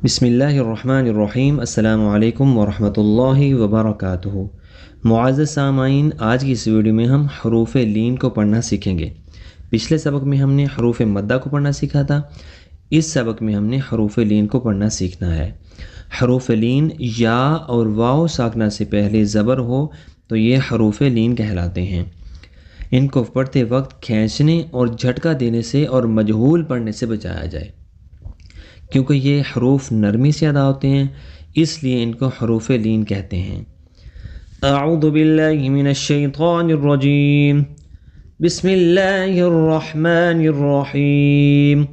بسم اللہ الرحمن الرحیم۔ السلام علیکم ورحمۃ اللہ وبرکاتہ۔ معزز سامعین، آج کی اس ویڈیو میں ہم حروف لین کو پڑھنا سیکھیں گے۔ پچھلے سبق میں ہم نے حروف مدہ کو پڑھنا سیکھا تھا، اس سبق میں ہم نے حروف لین کو پڑھنا سیکھنا ہے۔ حروف لین یا اور واو ساکنہ سے پہلے زبر ہو تو یہ حروف لین کہلاتے ہیں۔ ان کو پڑھتے وقت کھینچنے اور جھٹکا دینے سے اور مجہول پڑھنے سے بچایا جائے، کیونکہ یہ حروف نرمی سے ادا ہوتے ہیں، اس لیے ان کو حروف لین کہتے ہیں۔ اعوذ باللہ من الشیطان الرجیم، بسم اللہ الرحمن الرحیم۔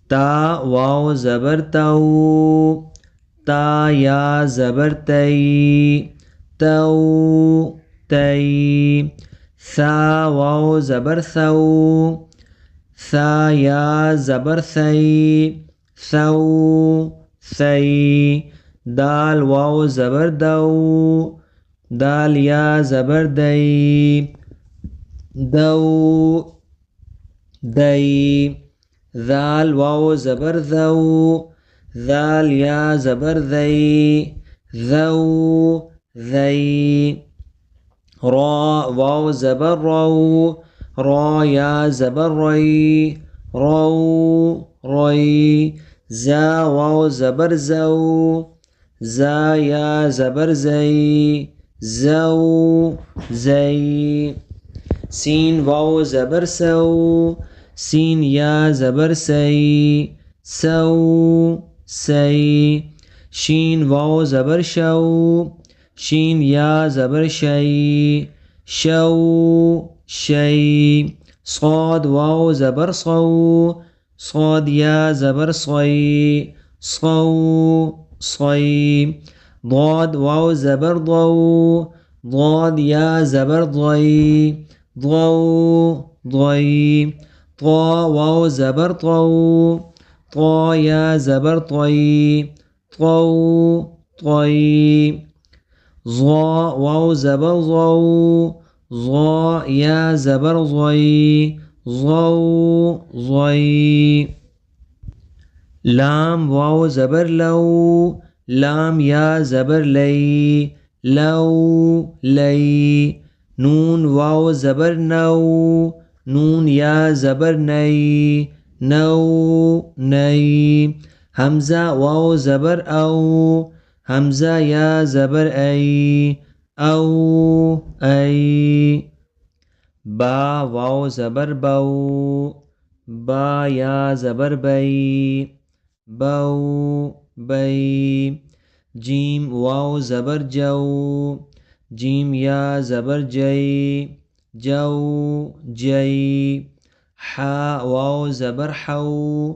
تا واو زبر تو، تا یا زبر تی، تو تی۔ ثا واو زبر ثو، ثا یا زبر ثی، ثو ثی۔ دال واو زبر دو، دال یا زبر دئی، دو دئی۔ ذال واو زبر ذو، ذال یا زبر ذی، ذو ذی۔ را واو زبر رو، را یا زبر ری، رو ری۔ زا واو زبر زو، زا یا زبر زی، زو زی۔ سین واو زبر سو، سین یا زبر سی، سو سی۔ شین واو زبر شو، شین یا زبر شی، شو شی۔ صاد واو زبر صو، صاد یا زبر صی، صو صی۔ ضاد واو زبر ضو، ضاد یا زبر ضی، ضو ضی۔ طا واو زبر طو، طا یا زبر طی، طو طی۔ ظا واو زبر ضو، ظا یا زبر ضی، ضو ضی۔ لام واو زبر لو، لام یا زبر لی، لو لی۔ نون واو زبر نو، نون یا زبر نئی، نو نئی۔ حمزہ واو زبر او، حمزہ یا زبر ای، او ای۔ با واو زبر بو، با یا زبر بئی، بو بئی۔ جیم واو زبر جو، جیم یا زبر جئی، جو جئی۔ حا واو زبر حو،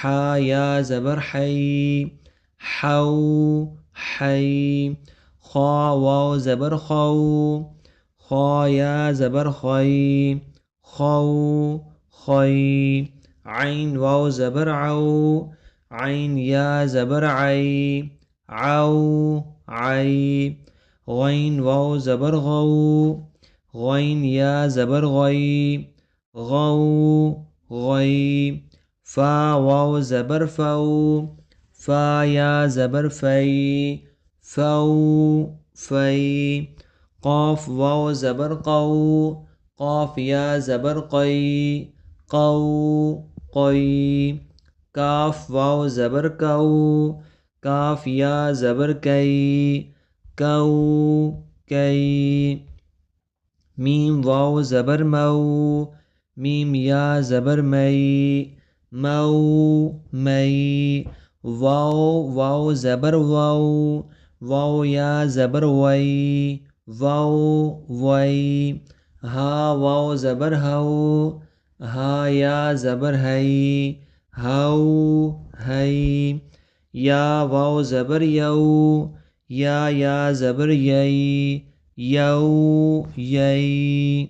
حا یا زبر حی، حو حی۔ خا واو زبر خو، خا یا زبر خی، خو خی۔ عین واو زبر عو، عین یا زبر عی، عو عی۔ غین واو زبر غو، غین یا زبر غی، غو غی۔ فا واو زبر فو، فا یا زبر فی، فو فی۔ قاف واو زبر قو، قاف یا زبر قی، قو قی۔ کاف واو زبر کو، کاف یا زبر کئی، کو کئی۔ میم واو زبر مو، میم یا زبر مئی، مو مئی۔ واو واو زبر وو، واو یا زبر وئی، وو وئی۔ ہا واو زبر ہو، ہا یا زبر ہئی، ہو ہئی۔ یا واو زبر یو، یا زبر یئی، یو یئی۔